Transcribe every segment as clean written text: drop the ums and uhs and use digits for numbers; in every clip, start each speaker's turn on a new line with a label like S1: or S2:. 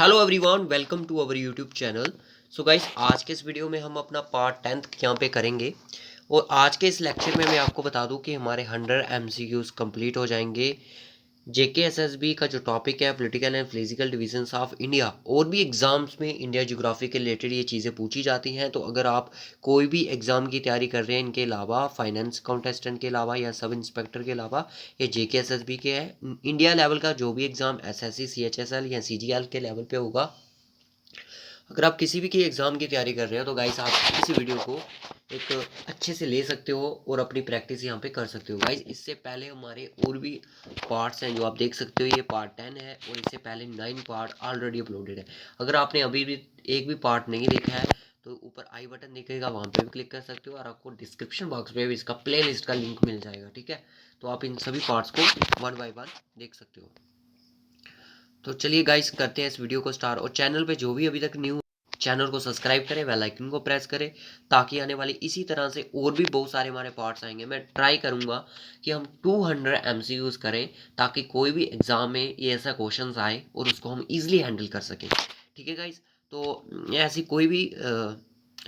S1: Hello everyone, welcome to our YouTube channel. So guys, आज के इस वीडियो में हम अपना पार्ट 10th यहाँ पे करेंगे। और आज के इस लेक्चर में मैं आपको बता दूं कि हमारे 100 एमसीक्यूज कंप्लीट हो जाएंगे। जेके एसएसबी का जो टॉपिक है political and physical divisions of India, और भी एग्जाम्स में इंडिया ज्योग्राफी के रिलेटेड ये चीज़ें पूछी जाती हैं। तो अगर आप कोई भी एग्ज़ाम की तैयारी कर रहे हैं, इनके अलावा फाइनेंस काउंटेस्टेंट के अलावा या सब इंस्पेक्टर के अलावा, ये जेके एसएसबी के है, इंडिया लेवल का जो भी एग्ज़ाम एसएससी सीएचएसएल या सीजीएल के लेवल पे होगा, अगर आप किसी भी की एग्ज़ाम की तैयारी कर रहे हो तो गाइस आप इस वीडियो को एक अच्छे से ले सकते हो और अपनी प्रैक्टिस यहाँ पे कर सकते हो। गाइस, इससे पहले हमारे और भी पार्ट्स हैं जो आप देख सकते हो। ये पार्ट 10 है और इससे पहले 9 पार्ट ऑलरेडी अपलोडेड है। अगर आपने अभी भी एक भी पार्ट नहीं देखा है तो ऊपर आई बटन दिखेगा, वहाँ पे भी क्लिक कर सकते हो और आपको डिस्क्रिप्शन बॉक्स में भी इसका प्ले लिस्ट का लिंक मिल जाएगा। ठीक है, तो आप इन सभी पार्ट्स को वन बाय वन देख सकते हो। तो चलिए गाइस, करते हैं इस वीडियो को स्टार्ट। और चैनल पे जो भी अभी तक न्यू, चैनल को सब्सक्राइब करें, बेल आइकन को प्रेस करें, ताकि आने वाली इसी तरह से और भी बहुत सारे हमारे पार्ट्स आएंगे। मैं ट्राई करूंगा कि हम 200 एमसीक्यूज करें, ताकि कोई भी एग्जाम में ये ऐसा क्वेश्चन आए और उसको हम इजीली हैंडल कर सकें। ठीक है गाइस, तो ऐसी कोई भी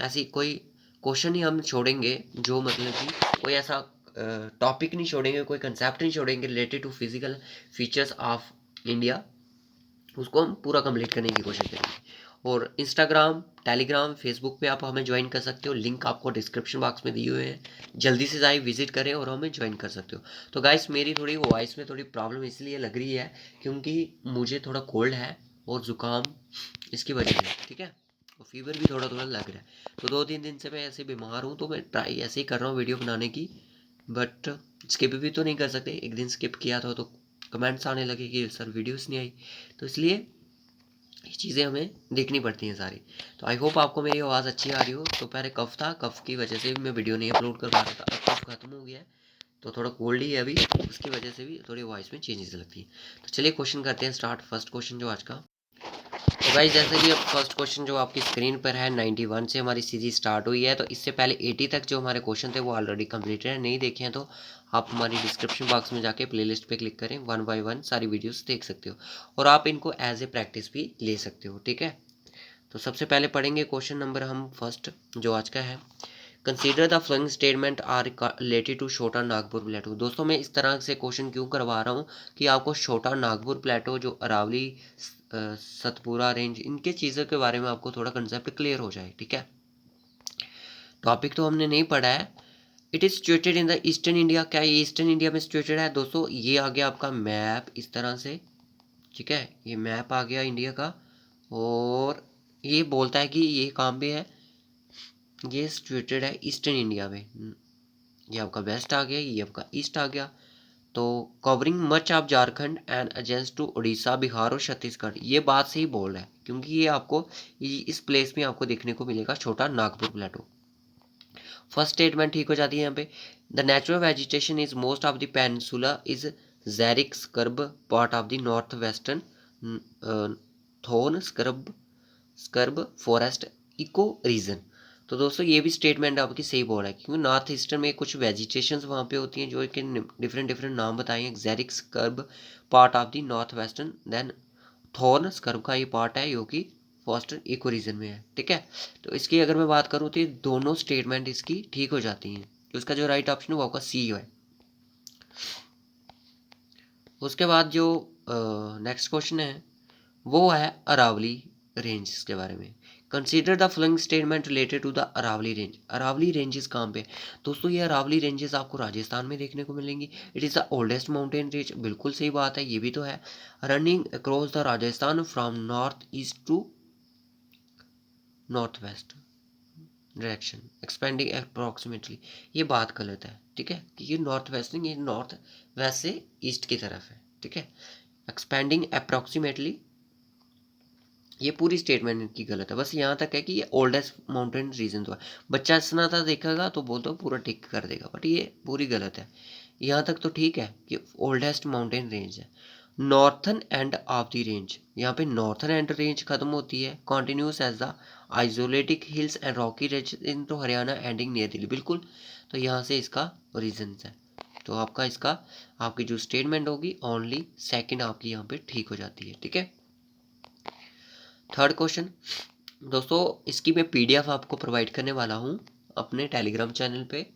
S1: ऐसी कोई क्वेश्चन ही हम छोड़ेंगे जो मतलब कि कोई ऐसा टॉपिक नहीं छोड़ेंगे, कोई कंसेप्ट नहीं छोड़ेंगे related to physical features of India, उसको हम पूरा कंप्लीट करने की कोशिश करेंगे। और इंस्टाग्राम, टेलीग्राम, फेसबुक पे आप हमें ज्वाइन कर सकते हो, लिंक आपको डिस्क्रिप्शन बॉक्स में दिए हुए हैं। जल्दी से जाए, विजिट करें और हमें ज्वाइन कर सकते हो। तो गाइस, मेरी थोड़ी वॉइस में थोड़ी प्रॉब्लम इसलिए लग रही है क्योंकि मुझे थोड़ा कोल्ड है और ज़ुकाम, इसकी वजह से। ठीक है, और फीवर भी थोड़ा थोड़ा लग रहा है। तो 2-3 दिन से मैं ऐसे बीमार हूँ, तो मैं ट्राई ऐसे ही कर रहा हूँ वीडियो बनाने की। बट स्किप भी तो नहीं कर सकते, एक दिन स्किप किया था तो कमेंट्स आने लगे कि सर वीडियोस नहीं आई। तो इसलिए ये चीज़ें हमें देखनी पड़ती हैं सारी। तो आई होप आपको मेरी आवाज़ अच्छी आ रही हो। तो पहले कफ था, कफ की वजह से भी मैं वीडियो नहीं अपलोड कर पा रहा था। अब कफ खत्म हो गया है, तो थोड़ा कोल्ड ही है अभी, उसकी वजह से भी थोड़ी वॉइस में चेंजेस लगती है। तो चलिए क्वेश्चन करते हैं स्टार्ट। फर्स्ट क्वेश्चन जो आज का, तो गाइस जैसे कि अब फर्स्ट क्वेश्चन जो आपकी स्क्रीन पर है, 91 से हमारी सीरीज स्टार्ट हुई है। तो इससे पहले 80 तक जो हमारे क्वेश्चन थे वो ऑलरेडी कंप्लीटेड है। नहीं देखे हैं तो आप हमारी डिस्क्रिप्शन बॉक्स में जाके प्लेलिस्ट पे क्लिक करें, वन बाय वन सारी वीडियोस देख सकते हो और आप इनको एज ए प्रैक्टिस भी ले सकते हो। ठीक है, तो सबसे पहले पढ़ेंगे क्वेश्चन नंबर हम फर्स्ट जो आज का है। Consider the following statement are related to Chota Nagpur प्लेटो। दोस्तों, मैं इस तरह से क्वेश्चन क्यों करवा रहा हूँ कि आपको छोटा नागपुर प्लेटो, जो अरावली, सतपुरा रेंज, इनके चीज़ों के बारे में आपको थोड़ा कंसेप्ट क्लियर हो जाए। ठीक है, टॉपिक तो हमने नहीं पढ़ा है। It is situated in the eastern India. क्या ये ईस्टर्न इंडिया में सिचुएटेड है? दोस्तों, ये आ गया आपका मैप इस तरह से। ठीक है, ये मैप आ गया इंडिया का, और ये बोलता है कि ये कहाँ पे है, ये सिचुएटेड है ईस्टर्न इंडिया में। ये आपका वेस्ट आ गया, ये आपका ईस्ट आ गया। तो covering much of Jharkhand and adjacent to Orissa, Bihar और छत्तीसगढ़। ये बात सही बोल रहा है क्योंकि ये आपको इस प्लेस में आपको देखने को मिलेगा छोटा नागपुर प्लेटो। फर्स्ट स्टेटमेंट ठीक हो जाती है यहाँ पे। The natural vegetation is most of the peninsula is xeric scrub, part of the north western thorn scrub scrub forest eco region. तो दोस्तों, ये भी स्टेटमेंट आपकी सही बोल रहा है क्योंकि नॉर्थ ईस्टर्न में कुछ वेजिटेशंस वहाँ पे होती हैं जो कि डिफरेंट डिफरेंट नाम बताए हैं। Xeric scrub part of the north western, then thorn scrub का ये पार्ट है जो कि फॉस्टर इको रीजन में है। ठीक है, तो इसकी अगर मैं बात करूँ तो ये दोनों स्टेटमेंट इसकी ठीक हो जाती हैं। तो इसका जो राइट ऑप्शन है वो आपका सी है। उसके बाद जो नेक्स्ट क्वेश्चन है वो है अरावली रेंज के बारे में। Consider the following statement related to the Aravalli range. Aravalli ranges कहाँ पे? दोस्तों, ये अरावली रेंजेस आपको राजस्थान में देखने को मिलेंगी। It is the oldest mountain range, बिल्कुल सही बात है, ये भी तो है। Running across the Rajasthan from north east to north west direction, expanding approximately. ये बात गलत है। ठीक है, कि ये नॉर्थ वेस्ट नहीं, ये नॉर्थ वेस्ट से ईस्ट की तरफ है। ठीक है, एक्सपेंडिंग अप्रॉक्सीमेटली, ये पूरी स्टेटमेंट इनकी गलत है। बस यहाँ तक है कि ये ओल्डेस्ट माउंटेन रीजन तो है। बच्चा सुना था देखेगा तो बोल दो पूरा टिक कर देगा, बट ये पूरी गलत है। यहाँ तक तो ठीक है कि ओल्डेस्ट माउंटेन रेंज है। Northern end of the range, यहाँ पे नॉर्थन एंड रेंज खत्म होती है, continues as the isolated hills and rocky range into Haryana ending near Delhi. बिल्कुल, तो यहाँ से इसका रीजन है। तो आपका इसका आपकी जो स्टेटमेंट होगी ओनली सेकंड आपकी यहाँ पे ठीक हो जाती है। ठीक है, थर्ड क्वेश्चन दोस्तों, इसकी मैं पीडीएफ आपको प्रोवाइड करने वाला हूँ अपने टेलीग्राम चैनल पे,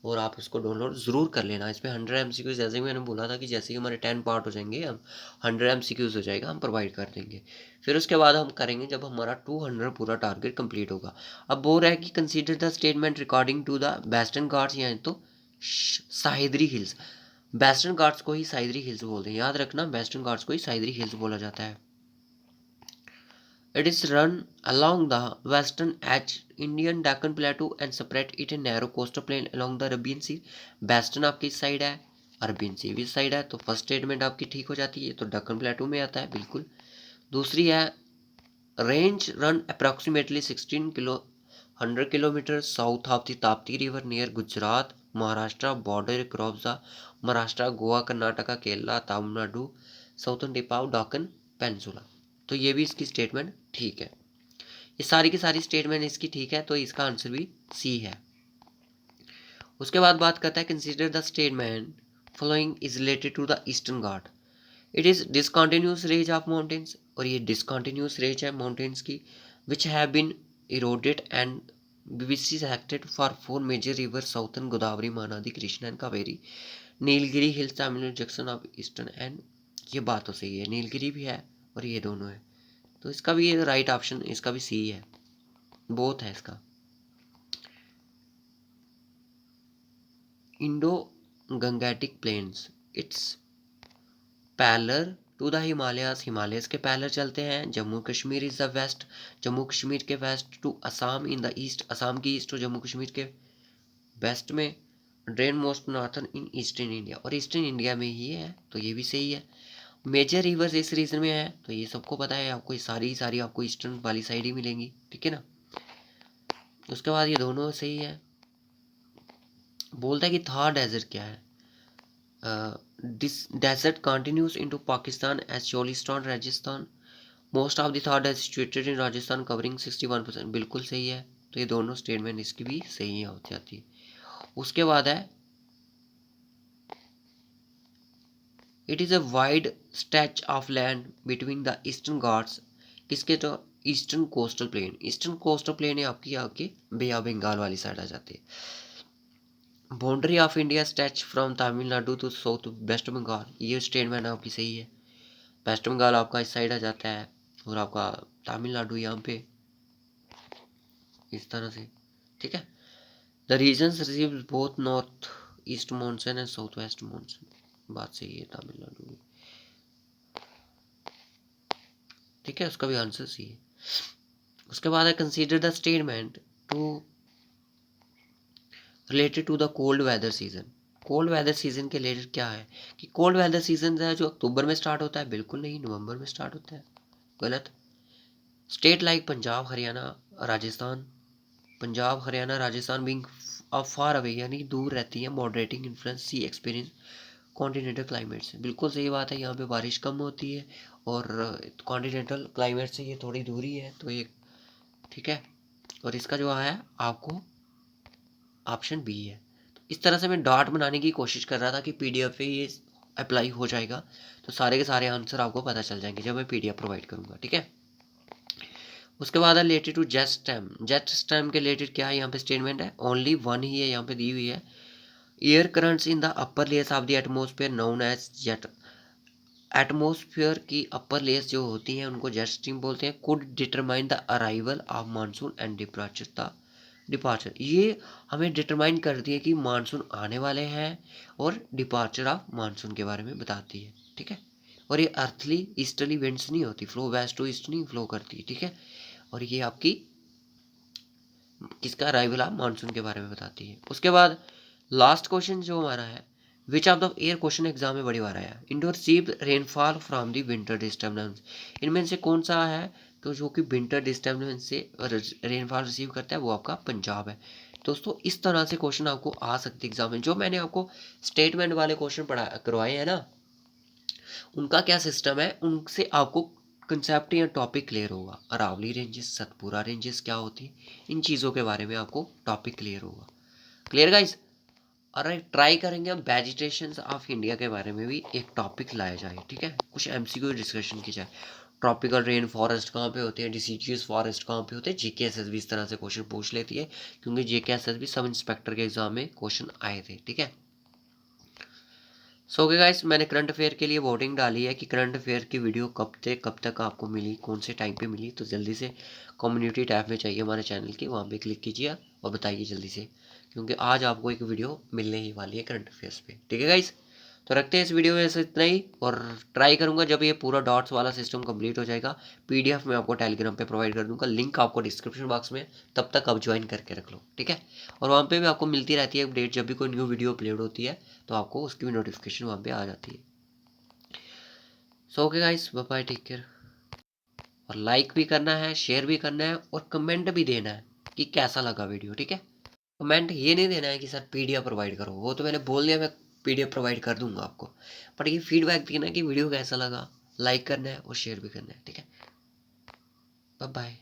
S1: और आप इसको डाउनलोड ज़रूर कर लेना। इसमें 100 MCQ, जैसे ही मैंने बोला था कि जैसे ही हमारे 10 पार्ट हो जाएंगे, हम 100 MCQs हो जाएगा, हम प्रोवाइड कर देंगे। फिर उसके बाद हम करेंगे जब हमारा 200 पूरा टारगेट कंप्लीट होगा। अब बोल रहा है कि consider the statement regarding to the western Ghats, या तो साहिद्री हिल्स। वेस्टर्न घाट्स को ही साहिद्री हिल्स बोलते हैं, याद रखना, वेस्टर्न घाट्स को ही साहिद्री हिल्स बोला जाता है। It is run along the western edge Indian Deccan Plateau and separate it a narrow coastal plain along the Arabian Sea। Western आपकी साइड है, अरबियन सी भी साइड है, तो फर्स्ट स्टेटमेंट आपकी ठीक हो जाती है, तो दक्कन प्लेटू में आता है बिल्कुल। दूसरी है range run approximately 100 kilometre south of the Tapti river near Gujarat Maharashtra border cross the Maharashtra Goa Karnataka Kerala Tamil Nadu southern tip of Deccan peninsula. तो ये भी इसकी स्टेटमेंट ठीक है, ये सारी की सारी स्टेटमेंट इसकी ठीक है, तो इसका आंसर भी सी है। उसके बाद बात करता है consider the statement following is related to the eastern Ghat. It is discontinuous range of mountains, और ये डिसकंटिन्यूस रेंज है माउंटेन्स की, which have been eroded and bisected for 4 major river southern Godavari Mahanadi Krishna and Kaveri Nilgiri hills Tamil Nadu junction of eastern end. ये बात तो सही है, नीलगिरी भी है और ये दोनों है, तो इसका भी ये राइट ऑप्शन, इसका भी सी है, बोथ है इसका। Indo gangetic plains, it's parallel to the Himalayas, Himalayas के पैरेलल चलते हैं। Jammu Kashmir is the west, Jammu Kashmir के west to Assam in the east, Assam की ईस्ट और जम्मू कश्मीर के वेस्ट में। Drain most northern in eastern India, और ईस्टर्न इंडिया में ही है, तो ये भी सही है। मेजर रिवर्स इस रीजन में है, तो ये सबको पता है आपको, ये सारी आपको ईस्टर्न वाली साइड ही मिलेंगी, ठीक है ना। उसके बाद ये दोनों सही है। बोलता है कि थार डेजर्ट क्या है, this desert continues into Pakistan as Cholistan Rajasthan, most of the Thar desert situated in Rajasthan covering 61%, बिल्कुल सही है, तो ये दोनों स्टेटमेंट इसकी भी सही हो जाती है। उसके बाद है it is a wide stretch of land between the eastern Ghats, किसके, तो eastern coastal plain, eastern coastal plain है आपकी आके बे ऑफ बंगाल वाली साइड आ जाती है। Boundary of India stretch from Tamil Nadu to south west Bengal, ये स्टेटमेंट आपकी सही है, वेस्ट बंगाल आपका इस साइड आ जाता है और आपका तमिलनाडु यहाँ पे इस तरह से, ठीक है। The regions receive both north east monsoon and south west monsoon, बात सही है तमिलनाडु में, ठीक है, उसका भी आंसर सी है। उसके बाद है consider the statement to related to the cold weather season. Cold weather season के रिलेटेड क्या है कि कोल्ड वेदर सीजन है जो अक्टूबर में स्टार्ट होता है, बिल्कुल नहीं, नवंबर में स्टार्ट होता है, गलत। State like Punjab Haryana Rajasthan, Punjab Haryana Rajasthan being far away, यानी दूर रहती है, मॉडरेटिंग इन्फ्लुएंस सी एक्सपीरियंस कॉन्टिनेंटल क्लाइमेट से, बिल्कुल सही बात है, यहाँ पे बारिश कम होती है और कॉन्टिनेंटल क्लाइमेट से ये थोड़ी दूरी है, तो ये ठीक है। और इसका जो है आपको ऑप्शन बी है। तो इस तरह से मैं डॉट बनाने की कोशिश कर रहा था कि पीडीएफ पे ये अप्लाई हो जाएगा, तो सारे के सारे आंसर आपको पता चल जाएंगे जब मैं पीडीएफ प्रोवाइड करूँगा, ठीक है। उसके बाद है related to jet stream, jet stream के रिलेटेड क्या है, यहाँ पे स्टेटमेंट है ओनली वन ही है, यहाँ पे दी हुई है। Air currents in the upper layers of the atmosphere known as jet, atmosphere की अपर लेयर्स जो होती हैं उनको जेट स्ट्रीम बोलते हैं। Could determine the arrival of monsoon and departure, ये हमें डिटरमाइन करती है कि मानसून आने वाले हैं, और डिपार्चर ऑफ मानसून के बारे में बताती है, ठीक है। और ये अर्थली ईस्टर्ली विंड्स नहीं होती, फ्लो वेस्ट टू ईस्ट नहीं फ्लो करती, ठीक है। और ये आपकी किसका अराइवल ऑफ मानसून के बारे में बताती है। उसके बाद लास्ट क्वेश्चन जो हमारा है, which of the air question exam में बड़ी बार आया, Indo receive rainfall from the winter disturbance, इनमें से कौन सा है तो जो कि विंटर डिस्टर्बेंस से रेनफॉल रिसीव करता है, वो आपका पंजाब है। दोस्तों इस तरह से क्वेश्चन आपको आ सकते एग्जाम में, जो मैंने आपको स्टेटमेंट वाले क्वेश्चन पढ़ा करवाए हैं ना, उनका क्या सिस्टम है, उनसे आपको कंसेप्ट या टॉपिक क्लियर होगा। अरावली रेंजेस सतपुरा रेंजेस क्या होती है, इन चीज़ों के बारे में आपको टॉपिक क्लियर होगा। क्लियर गाइज, और ट्राई करेंगे हम वेजिटेशन ऑफ इंडिया के बारे में भी एक टॉपिक लाया जाए, ठीक है, कुछ एमसीक्यू डिस्कशन की जाए। ट्रॉपिकल रेन फॉरेस्ट कहाँ पे होते हैं, डिसीजियस फॉरेस्ट कहाँ पे होते हैं, जीके एसएसबी इस तरह से क्वेश्चन पूछ लेती है, क्योंकि जीके एसएसबी सब इंस्पेक्टर के एग्जाम में क्वेश्चन आए थे। ठीक है, सो ओके गाइस, मैंने करंट अफेयर के लिए वोटिंग डाली है कि करंट अफेयर की वीडियो कब तक आपको मिली, कौन से टाइम पे मिली। तो जल्दी से कम्युनिटी टैब में चाहिए हमारे चैनल की, वहाँ पे क्लिक कीजिए और बताइए जल्दी से, क्योंकि आज आपको एक वीडियो मिलने ही वाली है करंट अफेयर्स पे। ठीक है गाइस, तो रखते हैं इस वीडियो में से इतना ही, और ट्राई करूंगा जब ये पूरा डॉट्स वाला सिस्टम कंप्लीट हो जाएगा, पीडीएफ में आपको टेलीग्राम पे प्रोवाइड कर दूंगा, लिंक आपको डिस्क्रिप्शन बॉक्स में, तब तक आप ज्वाइन करके रख लो। ठीक है, और वहाँ पे भी आपको मिलती रहती है अपडेट, जब भी कोई न्यू वीडियो अपलोड होती है तो आपको उसकी भी नोटिफिकेशन वहाँ पे आ जाती है। So okay guys, bye bye, take care. और लाइक भी करना है, शेयर भी करना है, और कमेंट भी देना है कि कैसा लगा वीडियो। ठीक है, कमेंट ये नहीं देना है कि सर पीडीएफ प्रोवाइड करो, वो तो मैंने बोल दिया, मैं पीडीएफ प्रोवाइड कर दूंगा आपको, बट ये फीडबैक देना है कि वीडियो कैसा लगा, लाइक करना है और शेयर भी करना है। ठीक है, बाय बाय।